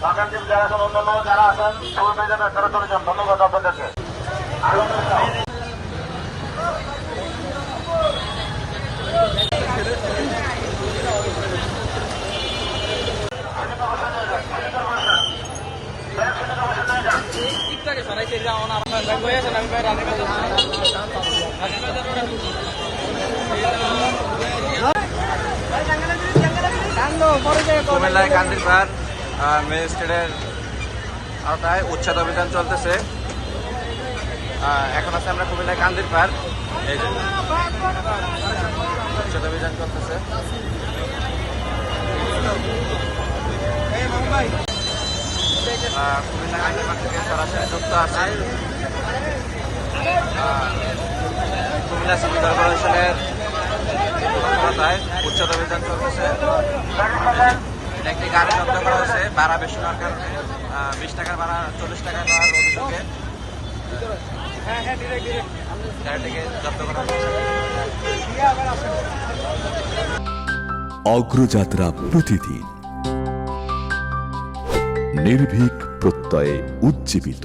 বাগানটিম যারা আছেন অন্যান্য যারা আছেন সবাই পেয়ে যাবেন, তারা চলে যান। ধন্যবাদ আপনাদেরকে। কুমিল্লায় কান্দিরপাড় ম্যাজিস্ট্রেটের আওতায় উচ্ছেদ অভিযান চলতেছে। এখন আছে আমরা কুমিল্লায় কান্দিরপাড়, এই যে উচ্ছেদ অভিযান চলতেছে। কুমিল্লা কান্দিরপাড় থেকে সরাসরি যুক্ত আছে কুমিল্লা সিটি কর্পোরেশনের আওতায় উচ্ছেদ অভিযান চলতেছে। একটি গাড়ি জব্দ করা হয়েছে ভাড়া বেশি নেওয়ার কারণে, 20 টাকার ভাড়া 40 টাকা নেওয়ার অভিযোগে গাড়িটিকে জব্দ করা হয়েছে। অগ্রযাত্রা প্রতিদিন, নির্ভীক প্রত্যয়ে উজ্জীবিত।